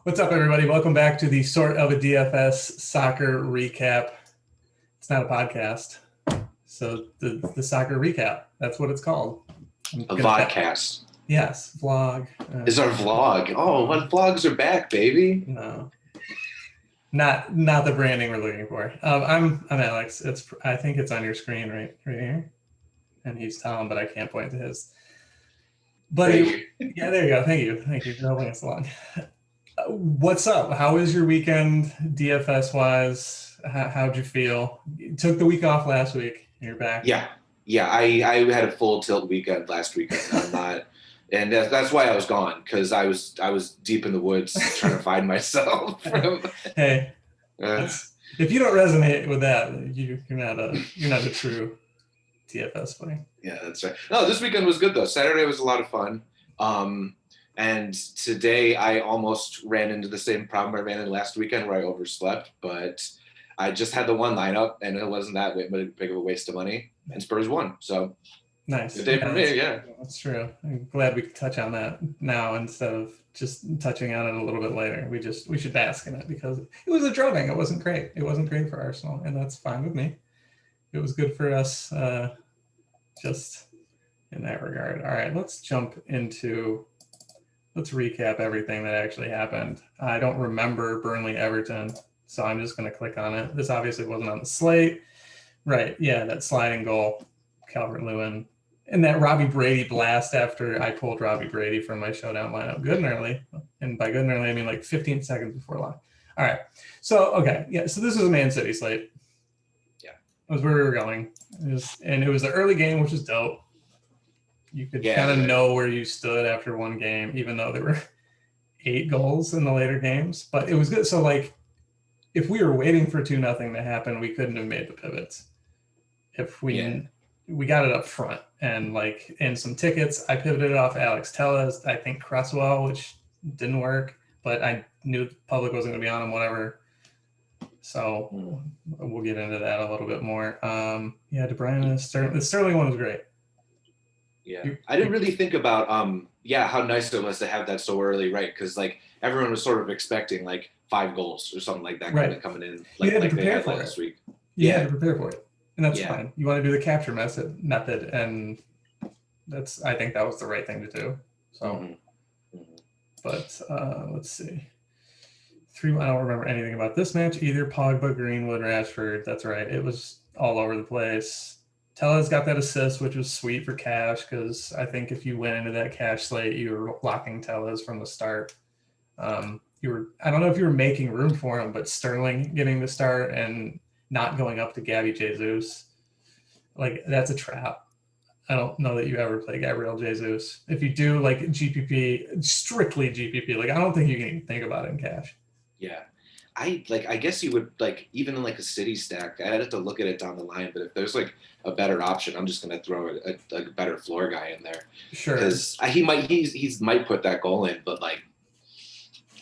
What's up, everybody? Welcome back to the sort of a DFS Soccer Recap. It's not a podcast, so the Soccer Recap. That's what it's called. A vodcast. Yes, vlog. Is our vlog. Oh, what vlogs are back, baby? No, not the branding we're looking for. I'm Alex. I think it's on your screen right here, and he's Tom, but I can't point to his. Buddy, yeah, there you go. Thank you for helping us along. What's up? How was your weekend, DFS wise? How'd you feel? You took the week off last week. You're back. Yeah. I had a full tilt weekend last weekend. And that's why I was gone, because I was deep in the woods trying to find myself. Hey, if you don't resonate with that, you're not a true DFS player. Yeah, that's right. No, this weekend was good though. Saturday was a lot of fun. And today I almost ran into the same problem I ran into last weekend where I overslept, but I just had the one lineup and it wasn't that big of a waste of money, and Spurs won. So nice. Good day for me, yeah. That's true. I'm glad we could touch on that now instead of just touching on it a little bit later. We should bask in it because it was a drubbing. It wasn't great. It wasn't great for Arsenal, and that's fine with me. It was good for us just in that regard. All right, let's recap everything that actually happened. I don't remember Burnley-Everton, so I'm just going to click on it. This obviously wasn't on the slate. Right, yeah, that sliding goal, Calvert-Lewin, and that Robbie Brady blast after I pulled Robbie Brady from my showdown lineup good and early. And by good and early, I mean like 15 seconds before lock. All right, so this was a Man City slate. Yeah. That was where we were going. It was the early game, which is dope. You could kind of know where you stood after one game, even though there were 8 goals in the later games. But it was good. So, if we were waiting for 2-0 to happen, we couldn't have made the pivots. If we got it up front and in some tickets, I pivoted off Alex Telles, I think Cresswell, which didn't work, but I knew the public wasn't going to be on him, whatever. So we'll get into that a little bit more. De Bruyne and Sterling. The Sterling one was great. Yeah, I didn't really think about how nice it was to have that so early, right? Because everyone was sort of expecting 5 goals or something like that kind of coming in, you had to they had for last week. You had to prepare for it, and that's fine. You want to do the capture method, and I think that was the right thing to do. So, but let's see. I don't remember anything about this match either. Pogba, Greenwood, Rashford. That's right. It was all over the place. Tellez got that assist, which was sweet for cash, because I think if you went into that cash slate, you were blocking Tellez from the start. I don't know if you were making room for him, but Sterling getting the start and not going up to Gabby Jesus, that's a trap. I don't know that you ever play Gabriel Jesus. If you do GPP, strictly GPP, I don't think you can even think about it in cash. Yeah. I guess you would even in a city stack, I'd have to look at it down the line, but if there's a better option, I'm just gonna throw a better floor guy in there. Sure. Because he might put that goal in, but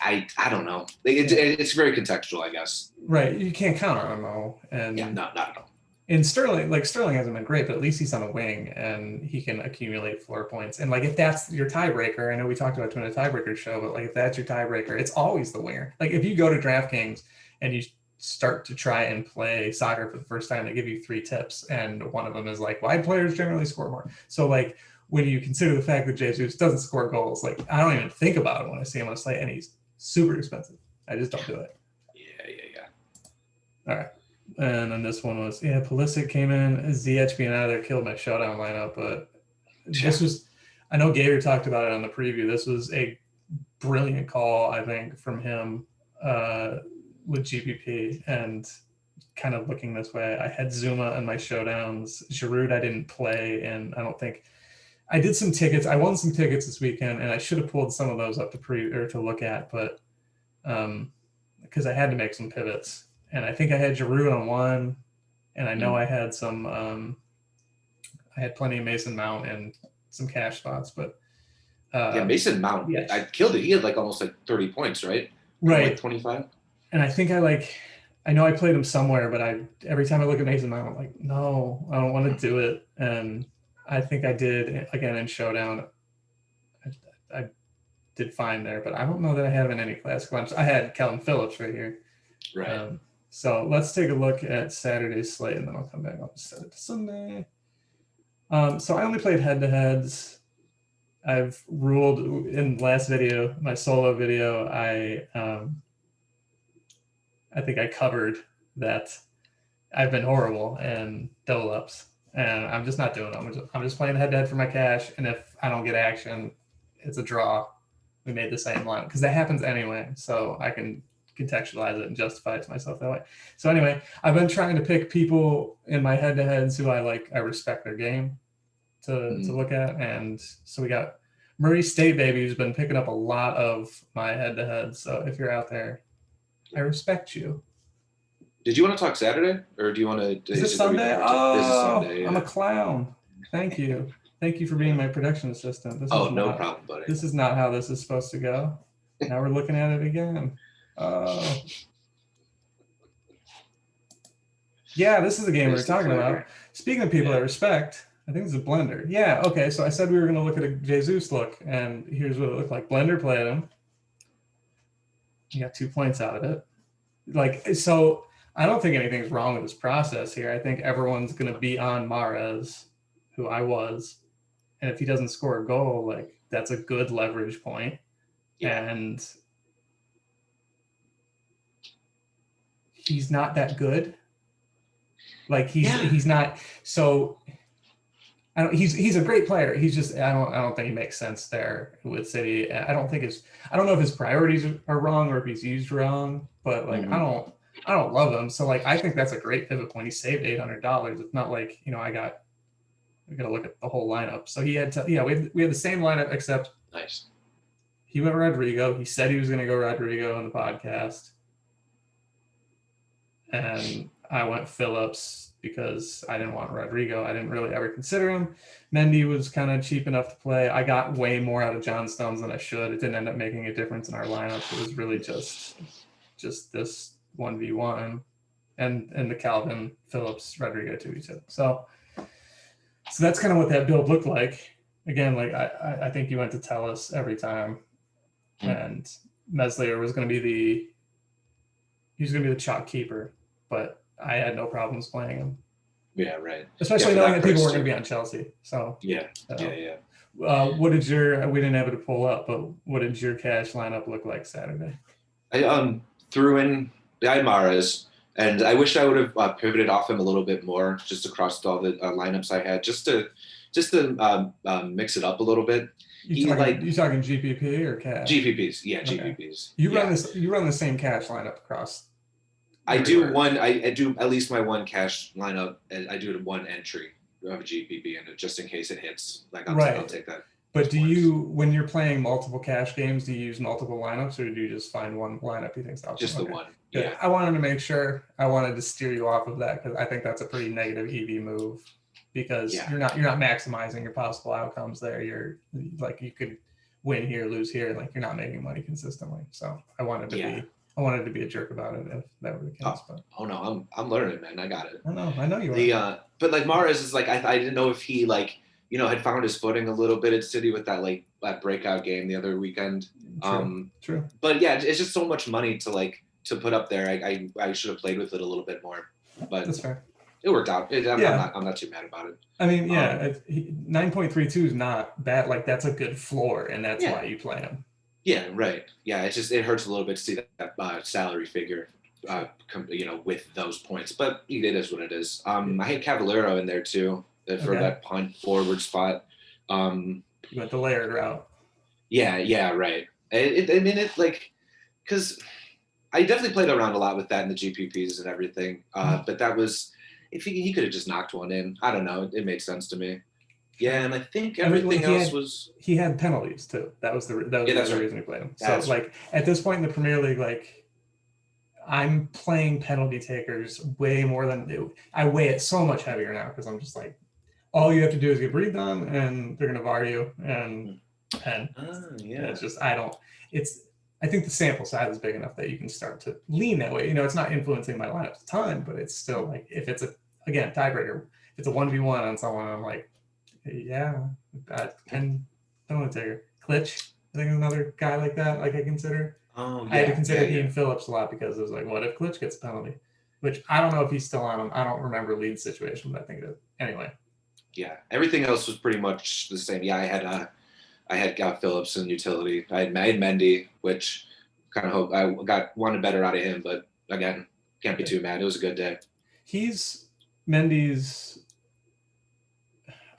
I don't know. It's very contextual, I guess. Right. You can't count on him though. And yeah, not at all. And Sterling hasn't been great, but at least he's on a wing and he can accumulate floor points. And if that's your tiebreaker, I know we talked about it in a tiebreaker show, but if that's your tiebreaker, it's always the winger. If you go to DraftKings and you start to try and play soccer for the first time, they give you 3 tips, and one of them is wide players generally score more. So when you consider the fact that Jesus doesn't score goals, I don't even think about it when I see him on a slate, and he's super expensive. I just don't do it. Yeah. All right. And then this one was, Pulisic came in, Ziyech being out of there killed my showdown lineup, but this was, I know Gator talked about it on the preview. This was a brilliant call, I think, from him with GPP, and kind of looking this way. I had Zuma in my showdowns. Giroud I didn't play, and I don't think I did some tickets. I won some tickets this weekend, and I should have pulled some of those up to look at, but because I had to make some pivots. And I think I had Giroud on one, and I know I had some. I had plenty of Mason Mount and some cash spots, but Mason Mount. Yeah. I killed it. He had almost 30 points, right? Right, 25. And I think I know I played him somewhere, but every time I look at Mason Mount, I'm no, I don't want to do it. And I think I did again in showdown. I did fine there, but I don't know that I have in any classic lineups. I had Kelvin Phillips right here. Right. So let's take a look at Saturday's slate, and then I'll come back. I'll set it to Sunday. So I only played head-to-heads. I've ruled in last video, my solo video, I think I covered that I've been horrible in double ups, and I'm just not doing it. I'm just playing head-to-head for my cash, and if I don't get action, it's a draw. We made the same line because that happens anyway, so I can contextualize it and justify it to myself that way. So anyway, I've been trying to pick people in my head-to-heads who I respect their game to look at, and so we got Murray State Baby, who's been picking up a lot of my head-to-heads. So if you're out there, I respect you. Did you want to talk Saturday, or do you want to? Is it Sunday? Oh, this is Sunday, yeah. I'm a clown. Thank you. Thank you for being my production assistant. No problem, buddy. This is not how this is supposed to go. Now we're looking at it again. Oh. Yeah, this is the game we were talking about. Speaking of people I respect, I think it's a blender. Yeah, okay, so I said we were going to look at a Jesus look, and here's what it looked like. Blender played him. He got 2 points out of it. So I don't think anything's wrong with his process here. I think everyone's going to be on Mahrez, who I was. And if he doesn't score a goal, that's a good leverage point. Yeah. And he's not that good. He's not. So he's a great player. He's just, I don't think he makes sense there with City. I don't know if his priorities are wrong or if he's used wrong, but I don't love him. So I think that's a great pivot point. He saved $800. It's not we got to look at the whole lineup. So we had the same lineup, except nice. He went Rodrigo. He said he was going to go Rodrigo on the podcast. And I went Phillips because I didn't want Rodrigo. I didn't really ever consider him. Mendy was kind of cheap enough to play. I got way more out of John Stones than I should. It didn't end up making a difference in our lineup. It was really just this 1v1 and the Calvin Phillips Rodrigo 2v2. So that's kind of what that build looked like. Again, I think you went to Tellus every time, and Meslier was going to be the chalk keeper, but I had no problems playing him. Yeah, right. Especially knowing that people weren't going to be on Chelsea. So yeah. What did we didn't have it to pull up, but what did your cash lineup look like Saturday? I threw in Mahrez, and I wish I would have pivoted off him a little bit more, just across all the lineups I had, just to mix it up a little bit. You talking GPP or cash? GPPs, yeah, okay. GPPs. You run the same cash lineup across. I do one. I do at least my one cash lineup. And I do one entry of a GPP, and just in case it hits, I'll take that. But when you're playing multiple cash games, do you use multiple lineups, or do you just find one lineup you think's optimal? Just the one. Good. Yeah. I wanted to make sure. I wanted to steer you off of that because I think that's a pretty negative EV move. Because you're not maximizing your possible outcomes there. You're you could win here, lose here, you're not making money consistently. So I wanted to be a jerk about it if that were the case. No, I'm learning, man. I got it. I know you are. But Mahrez is I didn't know if he had found his footing a little bit at City with that breakout game the other weekend. True. But yeah, it's just so much money to put up there. I should have played with it a little bit more. But that's fair. It worked out. I'm not too mad about it. I mean, 9.32 is not bad. That's a good floor, and that's why you play him. Yeah, right. Yeah, it hurts a little bit to see that salary figure, with those points. But it is what it is. I had Cavallero in there too for that punt forward spot. You went the layered route. Yeah, right. Because I definitely played around a lot with that in the GPPs and everything. But that was. If he could have just knocked one in, I don't know. It made sense to me. Yeah, and I think everything else was. He had penalties too. That was the reason he played him. So at this point in the Premier League, I'm playing penalty takers way more than I weigh it so much heavier now because I'm just all you have to do is get breathed on, and they're gonna VAR you and it's just I think the sample size is big enough that you can start to lean that way. It's not influencing my lineup a ton, but it's still if it's tiebreaker, if it's a 1v1 on someone, I'm I can penalty taker. Klitsch, I think another guy like that, like I consider. Oh, I had to consider yeah. Ian Phillips a lot because it was like, what if Glitch gets a penalty? Which I don't know if he's still on him. I don't remember Leeds' situation, but I think it is. Anyway. Yeah, everything else was pretty much the same. Yeah, I had got Phillips in utility. I had Mendy, which kind of hope I wanted better out of him, but again, can't be too mad. It was a good day. He's Mendy's.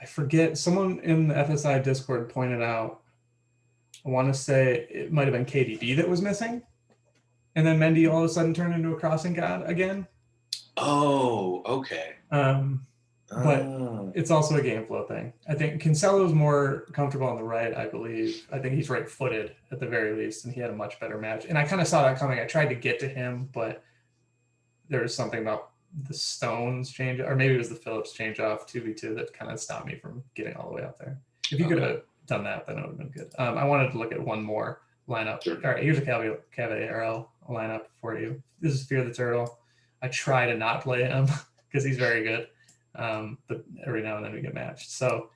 I forget. Someone in the FSI Discord pointed out. I want to say it might have been KDB that was missing, and then Mendy all of a sudden turned into a crossing god again. Oh, okay. But it's also a game flow thing. I think Cancelo's more comfortable on the right, I believe. I think he's right-footed at the very least, and he had a much better match. And I kind of saw that coming. I tried to get to him, but there was something about the Stones change, or maybe it was the Phillips change off 2v2 that kind of stopped me from getting all the way up there. If you could have done that, then it would have been good. I wanted to look at one more lineup. Sure. All right, here's a Caballero lineup for you. This is Fear the Turtle. I try to not play him because he's very good. But every now and then we get matched. So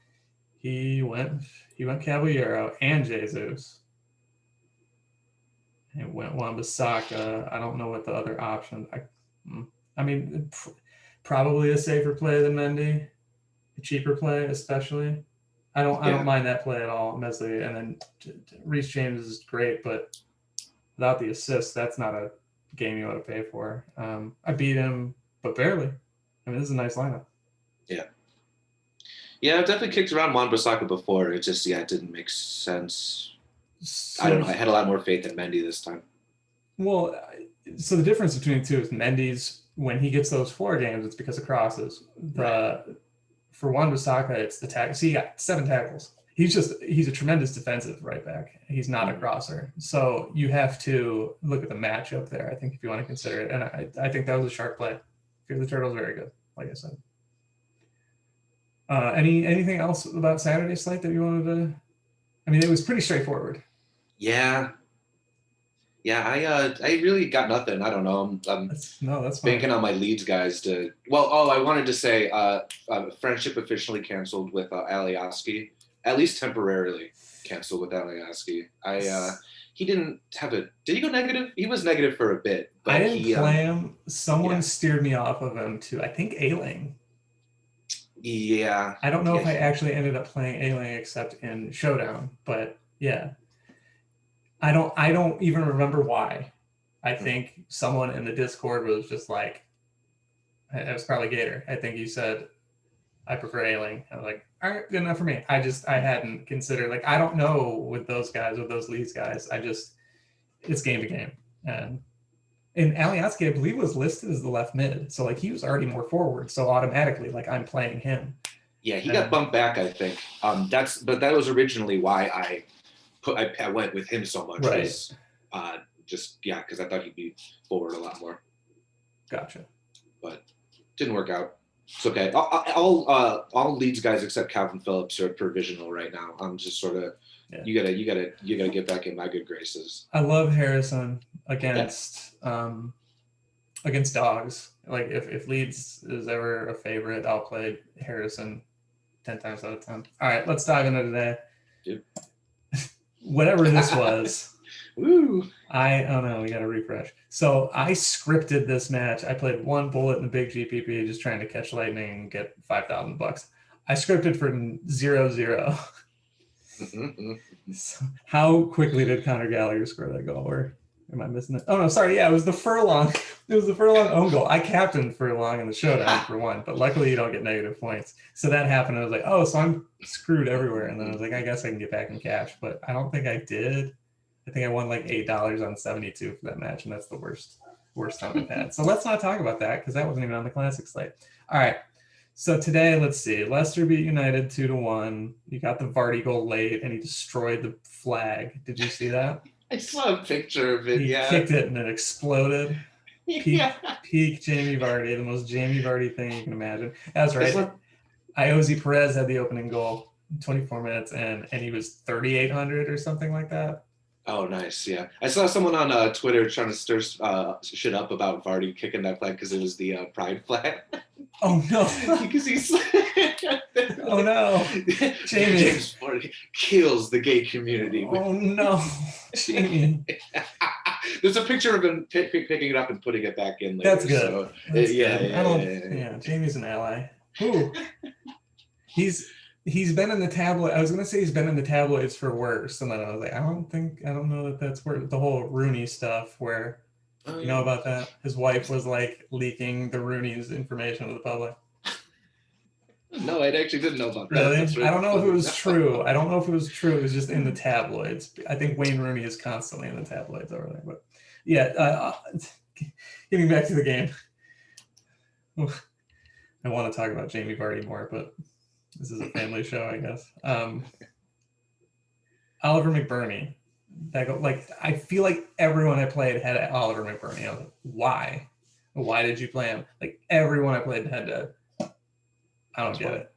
he went Caballero and Jesus. He went Wan-Bissaka. I don't know what the other option. I mean, probably a safer play than Mendy, a cheaper play especially. I don't mind that play at all, Mesli. And then Reece James is great, but without the assist, that's not a game you want to pay for. I beat him, but barely. I mean, this is a nice lineup. Yeah, I've definitely kicked around Wan-Bissaka before. It just, it didn't make sense. So, I don't know. I had a lot more faith in Mendy this time. Well, so the difference between the two is Mendy's, when he gets those 4 games, it's because of crosses. For Wan-Bissaka, it's the tackle. See, he got 7 tackles. He's a tremendous defensive right back. He's not a crosser. So you have to look at the matchup there, I think, if you want to consider it. And I think that was a sharp play. Fear the Turtle's very good, like I said. Anything else about Saturday's slate that you wanted to? I mean, it was pretty straightforward. Yeah, I really got nothing. I don't know. That's fine. Banking on my Leeds guys to. Well, I wanted to say, friendship officially canceled with Alioski, at least temporarily canceled with Alioski. He didn't have a. Did he go negative? He was negative for a bit. But I didn't play him. Someone steered me off of him to, I think, Ailing. Yeah. I don't know if I actually ended up playing Ailing except in Showdown, but yeah. I don't even remember why. I think someone in the Discord was just like, it was probably Gator. I think he said, I prefer Ailing. I was like, all right, good enough for me. I hadn't considered, like, I don't know with those guys, with those Leeds guys. It's game to game. And Alioski, I believe, was listed as the left mid. So, like, he was already more forward. So automatically, like, I'm playing him. Yeah, he got bumped back, I think. But that was originally why I went with him so much. Right. Because I thought he'd be forward a lot more. Gotcha. But didn't work out. It's okay. All Leeds guys except Calvin Phillips are provisional right now. I'm just sort of you gotta get back in my good graces. I love Harrison against dogs. Like if Leeds is ever a favorite, I'll play Harrison 10 times out of 10. All right, let's dive into today. Dude. Whatever this was. Woo. I don't know. We got to refresh. So I scripted this match. I played 1 bullet in the big GPP, just trying to catch lightning and get $5,000. I scripted for 0-0. So how quickly did Conor Gallagher score that goal? Or am I missing it? Oh no, sorry. Yeah, it was the Furlong. It was the Furlong own goal. I captained Furlong in the showdown for 1, but luckily you don't get negative points. So that happened. I was like, oh, so I'm screwed everywhere. And then I was like, I guess I can get back in cash, but I don't think I did. I think I won like $8 on 72 for that match, and that's the worst time I've had. So let's not talk about that because that wasn't even on the classic slate. All right. So today, let's see. Leicester beat United 2-1. You got the Vardy goal late, and he destroyed the flag. Did you see that? I saw a picture of it. He kicked it, and it exploded. Peak Jamie Vardy, the most Jamie Vardy thing you can imagine. That's right. Iosi Perez had the opening goal, 24 minutes in, and he was 3,800 or something like that. Oh, nice. Yeah. I saw someone on Twitter trying to stir shit up about Vardy kicking that flag because it was the pride flag. Oh no! Because he's Oh no! Jamie James Vardy kills the gay community. Oh no, Jamie! There's a picture of him picking it up and putting it back in later. That's good. So, That's yeah, good. Yeah, Jamie's an ally. Ooh. He's been in the tabloid. I was gonna say he's been in the tabloids for worse, and then I was like, I don't know that that's where the whole Rooney stuff where you know about that. His wife was like leaking the Rooney's information to the public. No, I actually didn't know about really? that. Really? I don't know if it was true. I don't know if it was true. It was just in the tabloids. I think Wayne Rooney is constantly in the tabloids over there. But yeah, getting back to the game. I want to talk about Jamie Vardy more, but this is a family show, I guess. Oliver McBurney. I feel like everyone I played had Oliver McBurney. I was like, why? Why did you play him? Like everyone I played had to. I don't get it.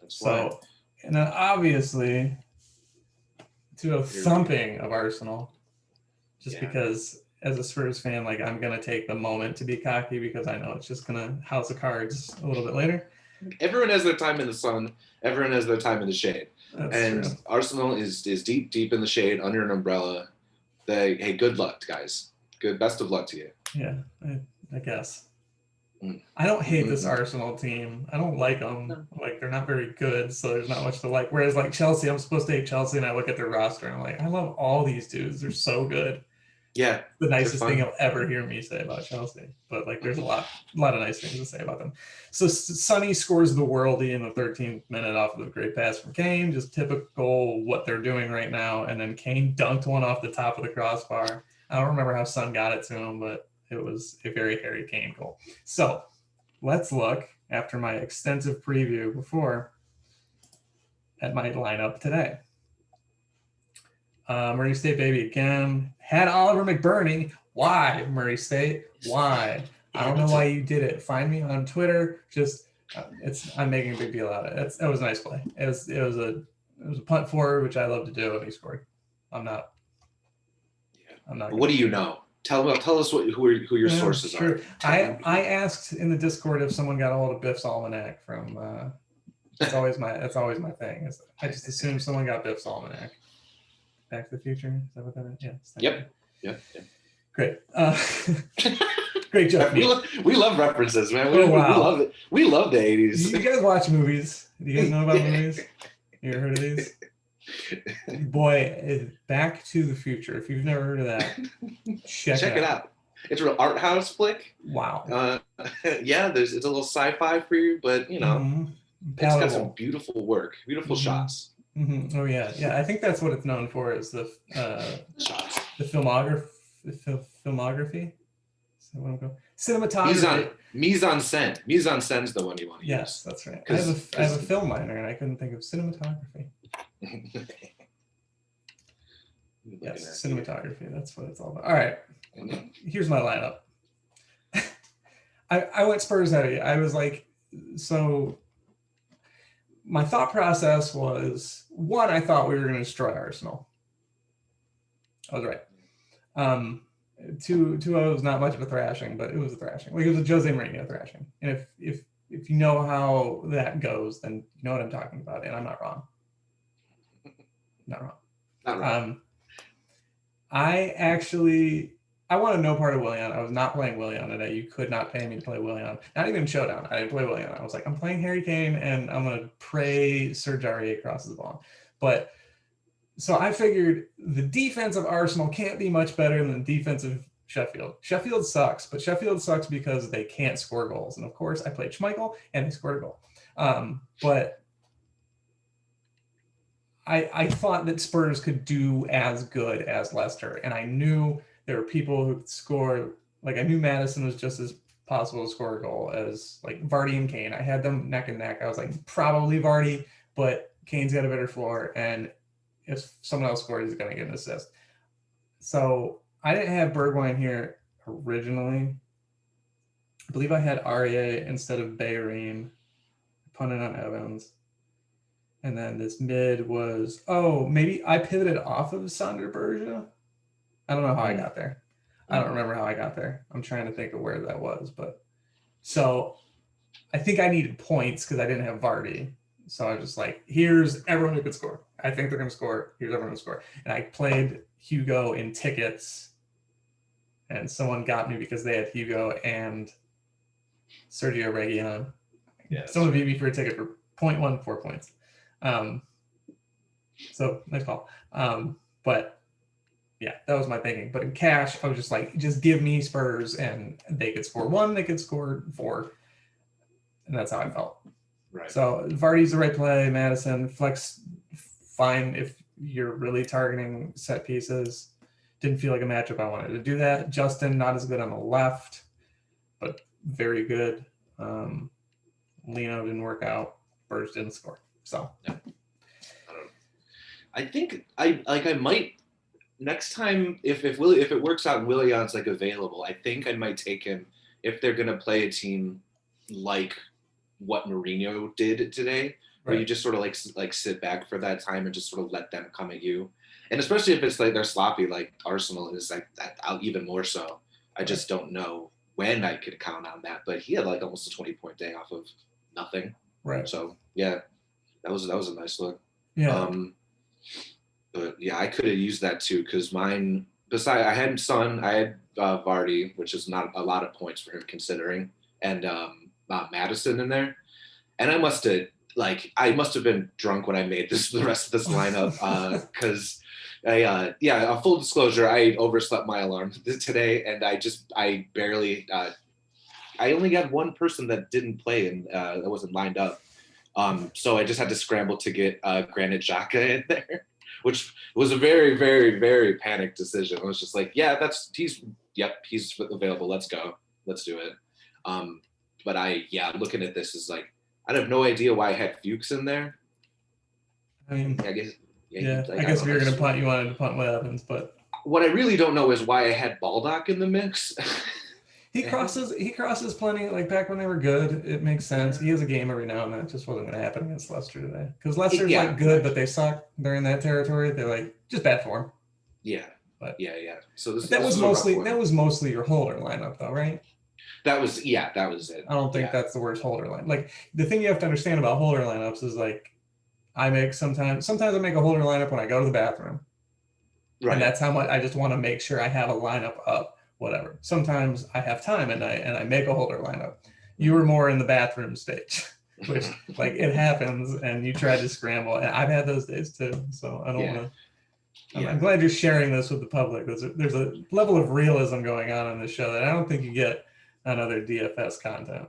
So, and then obviously to a thumping of Arsenal, just because as a Spurs fan, like I'm gonna take the moment to be cocky because I know it's just gonna house of cards a little bit later. Everyone has their time in the sun. Everyone has their time in the shade. That's true. Arsenal is deep in the shade under an umbrella. Hey, good luck, guys. Best of luck to you. Yeah, I guess. I don't hate this Arsenal team. I don't like them. No. Like they're not very good, so there's not much to like. Whereas like Chelsea, I'm supposed to hate Chelsea, and I look at their roster and I'm like, I love all these dudes. They're so good. Yeah, the nicest thing you'll ever hear me say about Chelsea. But like, there's a lot of nice things to say about them. So Sonny scores the worldie in the 13th minute off of a great pass from Kane, just typical what they're doing right now. And then Kane dunked one off the top of the crossbar. I don't remember how Son got it to him, but it was a very Harry Kane goal. So let's look, after my extensive preview before, at my lineup today. Murray State, baby, again. Had Oliver McBurney. Why, Murray State? Why? I don't know why you did it. Find me on Twitter. Just I'm making a big deal out of it. It was a nice play. It was a punt forward, which I love to do, and he scored. I'm not. What do you know? Tell us who your sources are. I asked in the Discord if someone got a hold of Biff's Almanac from. That's always my thing. I just assume someone got Biff's Almanac. Back to the Future. Is that what that is? Yeah. Yep. Great. Great joke. We love references, man. We love it. We love the 80s. You guys watch movies? Do you guys know about movies? You ever heard of these? Boy, Back to the Future. If you've never heard of that, check it out. It's a real art house flick. Wow. It's a little sci-fi for you, but you know, it's got some beautiful work, beautiful shots. Oh yeah. I think that's what it's known for is the shots, the filmography. Is that what I'm going? Cinematography. Mise en scène. Mise en scène is the one you want to use. Yes, that's right. I have a film minor and I couldn't think of cinematography. Yes, cinematography. That's what it's all about. All right. Here's my lineup. I went Spurs heavy. I was like, so my thought process was, one, I thought we were going to destroy Arsenal. I was right. Two, it was not much of a thrashing, but it was a thrashing. Like it was a Jose Mourinho thrashing. And if you know how that goes, then you know what I'm talking about. And I'm not wrong. Not wrong. I wanted no part of Willian. I was not playing Willian today. You could not pay me to play Willian. Not even Showdown. I didn't play Willian. I was like, I'm playing Harry Kane, and I'm going to pray Serge Aurier crosses the ball. But so I figured the defense of Arsenal can't be much better than the defense of Sheffield. Sheffield sucks, but Sheffield sucks because they can't score goals. And of course, I played Schmeichel, and they scored a goal. But I thought that Spurs could do as good as Leicester, and I knew there were people who could score. Like I knew Madison was just as possible to score a goal as like Vardy and Kane. I had them neck and neck. I was like probably Vardy, but Kane's got a better floor, and if someone else scores, he's going to get an assist. So I didn't have Bergwijn here originally. I believe I had Aurier instead of Bellerin, punted on Evans. And then this mid was, maybe I pivoted off of Sander Berge. I don't know how I got there. I don't remember how I got there. I'm trying to think of where that was. But so I think I needed points because I didn't have Vardy. So I was just like, here's everyone who could score. I think they're going to score. Here's everyone who score. And I played Hugo in tickets, and someone got me because they had Hugo and Sergio Reguilon. Yeah, someone beat me for a ticket for 0.14 points. So nice call. But yeah, that was my thinking. But in cash, I was just like, just give me Spurs, and they could score 1, they could score 4. And that's how I felt. Right. So Vardy's the right play. Madison, flex, fine if you're really targeting set pieces. Didn't feel like a matchup I wanted to do that. Justin, not as good on the left, but very good. Leno didn't work out. Burge didn't score. So yeah. I think I might next time if it works out and Willian's like available, I think I might take him if they're gonna play a team like what Mourinho did today, where you just sort of like sit back for that time and just sort of let them come at you. And especially if it's like they're sloppy like Arsenal is like that, even more so. I just don't know when I could count on that. But he had like almost a 20-point day off of nothing. Right. So yeah, that was a nice look. Yeah. But yeah, I could have used that too because mine. Besides, I had Son, I had Vardy, which is not a lot of points for him considering, and Madison in there, and I must have been drunk when I made the rest of this lineup because a full disclosure, I overslept my alarm today, and I barely I only got one person that didn't play and that wasn't lined up, so I just had to scramble to get Granit Xhaka in there, which was a very, very, very panicked decision. I was just like, yeah, he's available. Let's go. Let's do it. But looking at this is like, I have no idea why I had Fuchs in there. I mean, I guess. I guess if you're going to punt, you wanted to punt with Evans, but what I really don't know is why I had Baldock in the mix. He crosses plenty. Like back when they were good, it makes sense. He has a game every now and then. It just wasn't going to happen against Leicester today because Leicester's like good, but they suck. They're in that territory. They're like just bad form. Yeah, but yeah. So that was mostly your holder lineup, though, right? That was it. I don't think that's the worst holder line. Like the thing you have to understand about holder lineups is like I make sometimes I make a holder lineup when I go to the bathroom, right? And that's how much I just want to make sure I have a lineup up. Whatever. Sometimes I have time at night and I make a holder lineup. You were more in the bathroom stage, which like it happens and you try to scramble. And I've had those days too. So I don't want to. I'm glad you're sharing this with the public. There's a level of realism going on in this show that I don't think you get on other DFS content.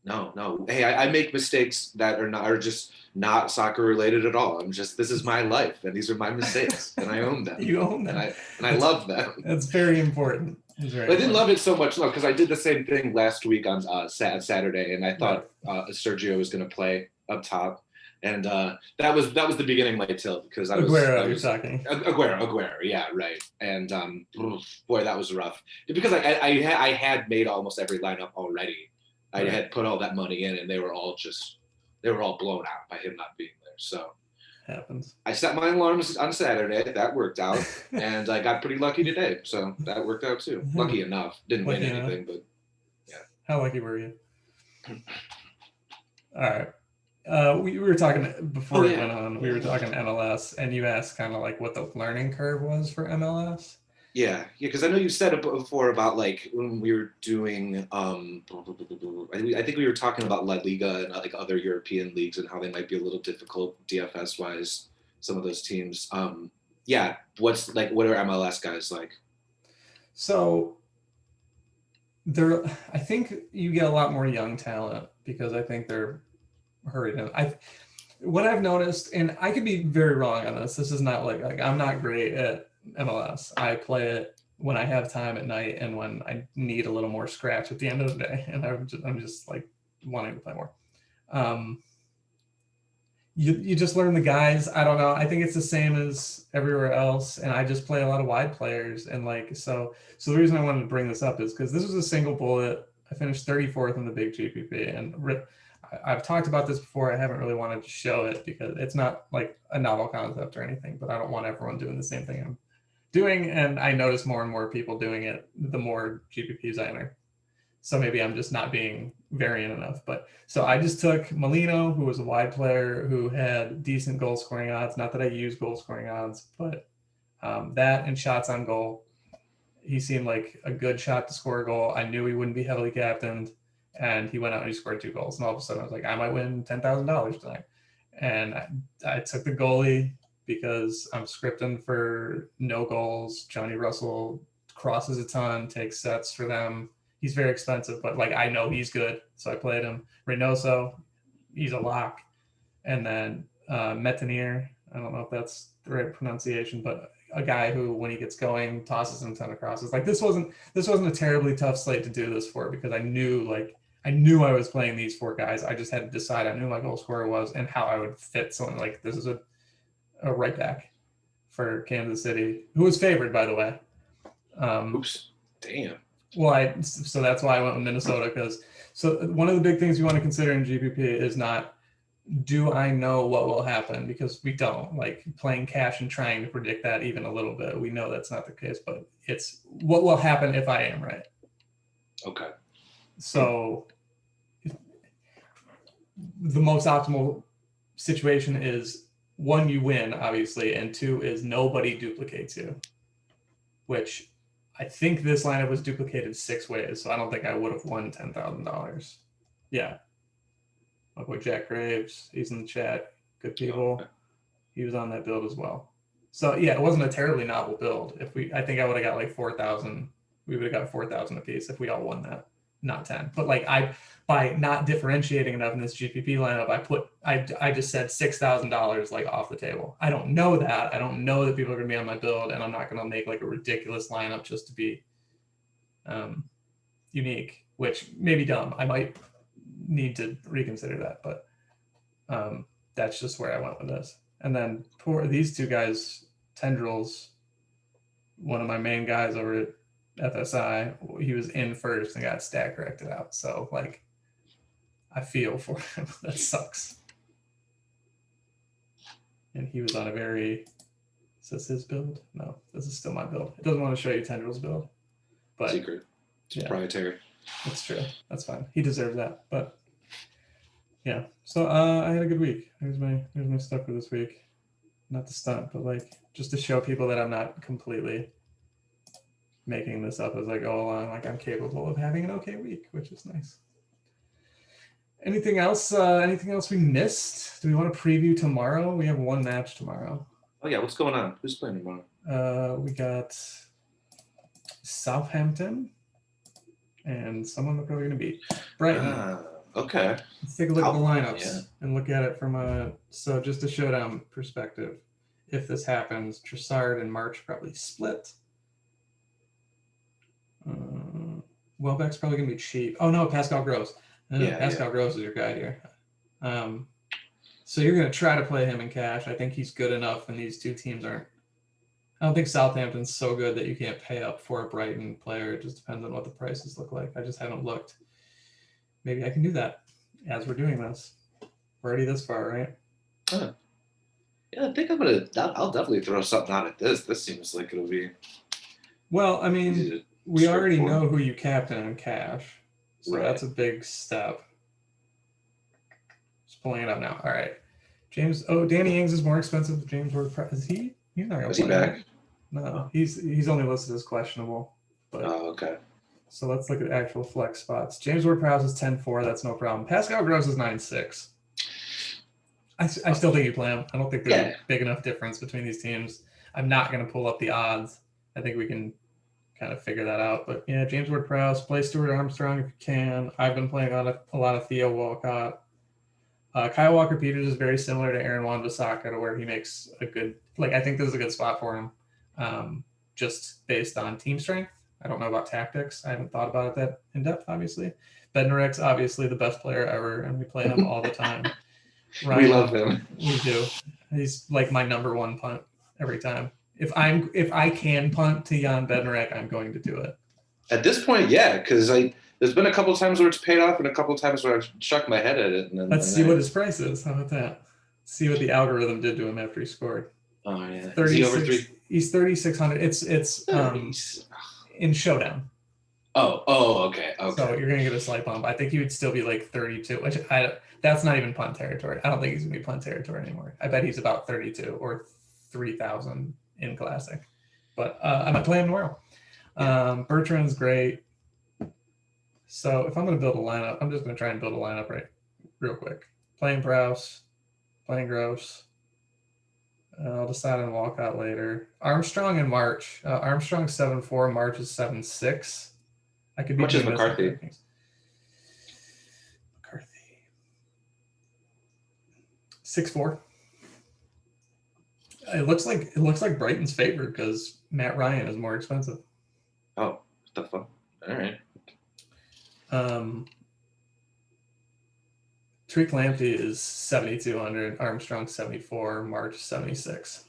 No. Hey, I make mistakes that are just not soccer related at all. This is my life and these are my mistakes and I own them. You own them. And I love them. That's very important. I didn't love it so much, because I did the same thing last week on Saturday, and I thought Sergio was going to play up top, and that was the beginning of my tilt because Aguero, yeah, right, and boy, that was rough because I had made almost every lineup already. I had put all that money in, and they were all blown out by him not being there. So. Happens. I set my alarms on Saturday. That worked out, and I got pretty lucky today. So that worked out too. Lucky enough. Didn't win anything, but yeah. How lucky were you? All right. We were talking before we went on. We were talking MLS, and you asked kind of like what the learning curve was for MLS. Yeah, because I know you said it before about like when we were doing. I think we were talking about La Liga and like other European leagues and how they might be a little difficult DFS wise. Some of those teams. What are MLS guys like? So, I think you get a lot more young talent because I think they're hurried. What I've noticed, and I could be very wrong on this. This is not like I'm not great at MLS. I play it when I have time at night and when I need a little more scratch at the end of the day, and I'm just like wanting to play more. You just learn the guys. I don't know. I think it's the same as everywhere else, and I just play a lot of wide players, and like so the reason I wanted to bring this up is because this was a single bullet. I finished 34th in the big GPP, and I've talked about this before. I haven't really wanted to show it because it's not like a novel concept or anything, but I don't want everyone doing the same thing I'm doing. And I notice more and more people doing it the more GPPs I enter. So maybe I'm just not being variant enough. But so I just took Molino, who was a wide player who had decent goal scoring odds. Not that I use goal scoring odds, but that and shots on goal. He seemed like a good shot to score a goal. I knew he wouldn't be heavily captained, and he went out and he scored 2 goals. And all of a sudden I was like, I might win $10,000 tonight. And I took the goalie because I'm scripting for no goals. Johnny Russell crosses a ton, takes sets for them. He's very expensive, but like I know he's good, so I played him. Reynoso, he's a lock. And then Metanier, I don't know if that's the right pronunciation, but a guy who, when he gets going, tosses him a ton of crosses. Like this wasn't a terribly tough slate to do this for, because I knew I was playing these 4 guys. I just had to decide. I knew my goal scorer was and how I would fit something like this. Is a right back for Kansas City, who was favored, by the way. Oops, damn. Well, so that's why I went with Minnesota, because one of the big things you want to consider in GPP is not, do I know what will happen? Because we don't. Like playing cash and trying to predict that even a little bit, we know that's not the case, but it's what will happen if I am right. Okay. So the most optimal situation is 1, you win, obviously, and 2 is nobody duplicates you, which I think this lineup was duplicated 6 ways, so I don't think I would have won $10,000. Yeah. My boy Jack Graves, he's in the chat. Good people. Okay. He was on that build as well. So yeah, it wasn't a terribly novel build. I think I would have got like 4,000. We would have got 4,000 apiece if we all won that, not 10. But like by not differentiating enough in this GPP lineup, I just said $6,000 like off the table. I don't know that. I don't know that people are gonna be on my build, and I'm not gonna make like a ridiculous lineup just to be unique, which may be dumb. I might need to reconsider that, but that's just where I went with this. And then poor these 2 guys, Tendrils, one of my main guys over at FSI, he was in first and got stack corrected out. So like I feel for him. That sucks. And he was on a very, is this his build? No, this is still my build. It doesn't want to show you Tendrils build. But secret. It's proprietary. That's true. That's fine. He deserves that. But yeah. So I had a good week. Here's my stuff for this week. Not to stunt, but like just to show people that I'm not completely making this up as I go along. Like I'm capable of having an okay week, which is nice. Anything else? Anything else we missed? Do we want to preview tomorrow? We have 1 match tomorrow. Oh yeah, what's going on? Who's playing tomorrow? We got Southampton and someone we're probably going to beat. Brighton. Okay. Let's take a look at the lineups and look at it from so just a showdown perspective. If this happens, Trossard and March probably split. Welbeck's probably going to be cheap. Oh no, Pascal Gross. Pascal Gross is your guy here. So you're going to try to play him in cash. I think he's good enough, and these 2 teams aren't. I don't think Southampton's so good that you can't pay up for a Brighton player. It just depends on what the prices look like. I just haven't looked. Maybe I can do that as we're doing this. We're already this far, right? Yeah, I think I'll definitely throw something out at this. This seems like it'll be. Well, I mean, we already know who you captain in cash. So that's a big step. Just pulling it up now. All right. Danny Ings is more expensive than James Ward-Prowse. Is he? He's not going to play. Is he back? No, he's only listed as questionable. But, okay. So let's look at actual flex spots. James Ward-Prowse is 10-4. That's no problem. Pascal Gross is 9-6. I still think you play him. I don't think there's a big enough difference between these teams. I'm not going to pull up the odds. I think we can kind of figure that out. But yeah, James Ward-Prowse, play Stuart Armstrong if you can. I've been playing a lot of Theo Walcott. Kyle Walker-Peters is very similar to Aaron Wan-Bissaka, to where he makes a good, I think this is a good spot for him, just based on team strength. I don't know about tactics. I haven't thought about it that in depth, obviously. Bednarek's obviously the best player ever, and we play him all the time. Ryan, we love him. We do. He's like my number 1 punt every time. If I can punt to Jan Bednarek, I'm going to do it. At this point, yeah, because there's been a couple of times where it's paid off and a couple of times where I've chucked my head at it. Let's see what his price is. How about that? See what the algorithm did to him after he scored. Oh yeah. 36. He's 3,600. It's in showdown. Okay. So you're going to get a slight bump. I think he would still be like 32, which that's not even punt territory. I don't think he's going to be punt territory anymore. I bet he's about 32 or 3,000 in Classic. But I might play him tomorrow. Yeah. Bertrand's great. So if I'm going to build a lineup, I'm just going to try and build a lineup real quick. Playing Prowse, playing Gross. I'll decide on Walcott later. Armstrong and March. Armstrong 7-4, March is 7-6. I could be. How much is McCarthy? McCarthy 6-4. It looks like Brighton's favored because Matt Ryan is more expensive. Oh, what the fuck? All right. Tariq Lamptey is 7,200, Armstrong 74, March 76.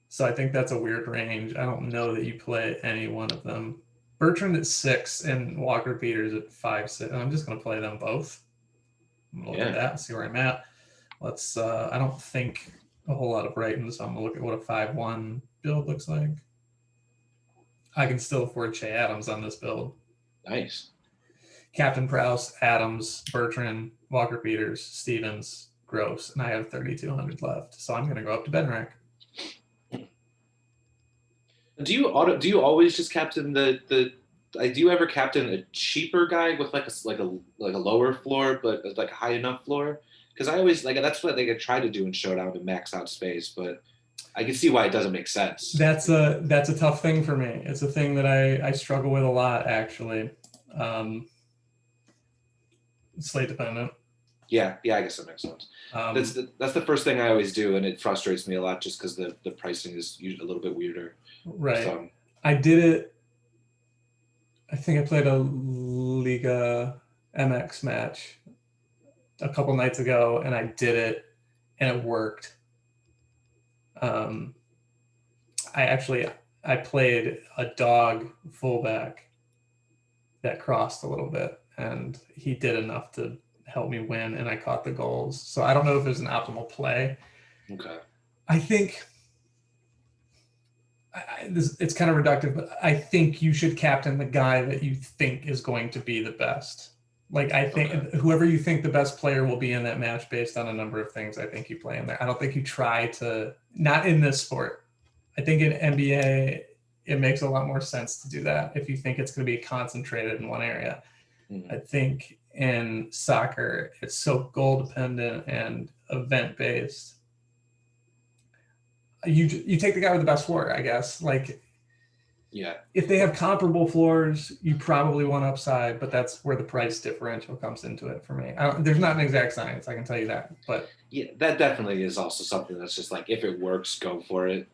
So I think that's a weird range. I don't know that you play any one of them. Bertrand at 6 and Walker Peters at 5-6. I'm just going to play them both. I'm going to look at that and see where I'm at. Let's. I don't think a whole lot of Brighton, so I'm going to look at what a 5-1 build looks like. I can still afford Che Adams on this build. Nice. Captain Prowse, Adams, Bertrand, Walker Peters, Stevens, Gross, and I have 3,200 left. So I'm going to go up to Benrack. Do you always just captain the do you ever captain a cheaper guy with like a lower floor but like a high enough floor? Because I always that's what I try to do in Showdown to max out space, but I can see why it doesn't make sense. That's a tough thing for me. It's a thing that I struggle with a lot, actually. Slate dependent. Yeah, I guess that makes sense. That's the first thing I always do, and it frustrates me a lot just because the pricing is usually a little bit weirder. Right. So, I did it. I think I played a Liga MX match a couple nights ago, and I did it, and it worked. I played a dog fullback that crossed a little bit, and he did enough to help me win, and I caught the goals. So I don't know if it was an optimal play. Okay. I think it's kind of reductive, but I think you should captain the guy that you think is going to be the best. Like, I think whoever you think the best player will be in that match based on a number of things, I think you play in there. I don't think you try to, not in this sport. I think in NBA, it makes a lot more sense to do that if you think it's going to be concentrated in one area. Mm-hmm. I think in soccer, it's so goal dependent and event based. You take the guy with the best floor, I guess. Like, yeah, if they have comparable floors, you probably want upside, but that's where the price differential comes into it for me. There's not an exact science, I can tell you that. But yeah, that definitely is also something that's just like, if it works, go for it.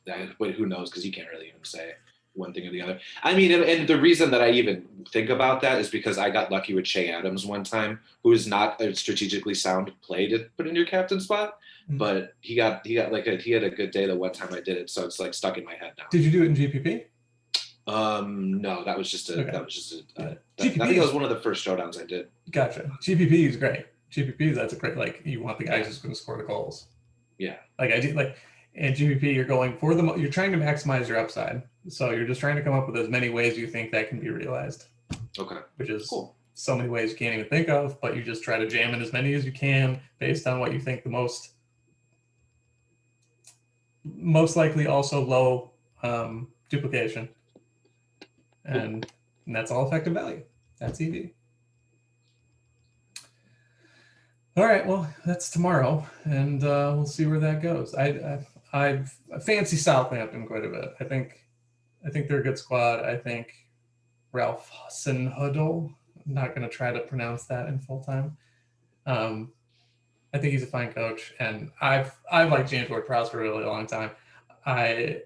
But who knows? Because you can't really even say one thing or the other. I mean, and the reason that I even think about that is because I got lucky with Che Adams one time, who is not a strategically sound play to put in your captain spot. Mm-hmm. But he had a good day the one time I did it, so it's like stuck in my head now. Did you do it in GPP? No, that was just a. Okay. That was just a. GPP I think it was one of the first showdowns I did. Gotcha. GPP is great. GPP, that's a great, like, you want the guys who's going to score the goals. Yeah. Like I do, like in GPP, you're going for you're trying to maximize your upside. So you're just trying to come up with as many ways you think that can be realized. Okay. Which is cool. So many ways you can't even think of, but you just try to jam in as many as you can based on what you think the most likely also low duplication. And that's all effective value. That's EV. All right, well, that's tomorrow, and we'll see where that goes. I fancy Southampton quite a bit. I think they're a good squad. I think Ralph Hasenhüttl, I'm not going to try to pronounce that in full time. I think he's a fine coach, and I've liked James Ward-Prowse for a really long time. I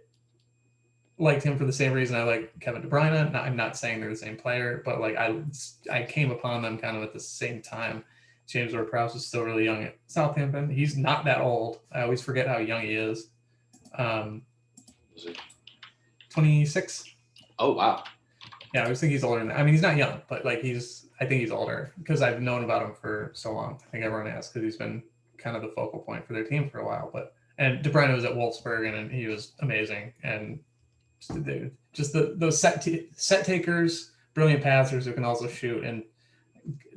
liked him for the same reason I like Kevin De Bruyne. I'm not saying they're the same player, but like I came upon them kind of at the same time. James Ward-Prowse is still really young at Southampton. He's not that old. I always forget how young he is. 26. Oh, wow. Yeah, I always think he's older than that. I mean, he's not young, but like I think he's older because I've known about him for so long. I think everyone has because he's been kind of the focal point for their team for a while. And De Bruyne was at Wolfsburg and he was amazing. And Just those set takers, brilliant passers who can also shoot, and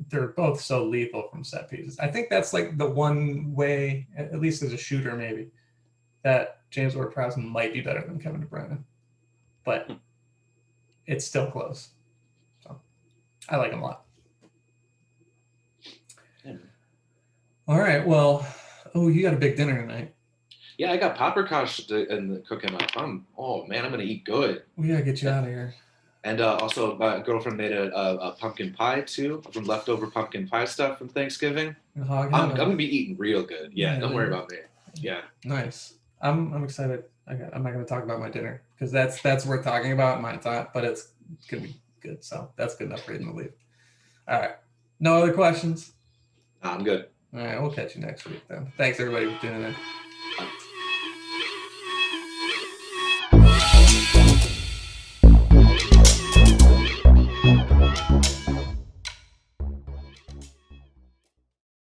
they're both so lethal from set pieces. I think that's like the one way, at least as a shooter, maybe, that James Ward-Prowse might be better than Kevin De Bruyne, but it's still close. So I like him a lot. Yeah. All right. Well, you got a big dinner tonight. Yeah, I got paprikash in the cooking up. Oh man, I'm gonna eat good. We gotta get you out of here. And also, my girlfriend made a pumpkin pie too, from leftover pumpkin pie stuff from Thanksgiving. I'm gonna be eating real good. Yeah, don't worry about me. Yeah. Nice. I'm excited. I'm not gonna talk about my dinner because that's worth talking about. Mine's not, but it's gonna be good. So that's good enough reason to leave. All right. No other questions? I'm good. All right. We'll catch you next week then. Thanks everybody for tuning in.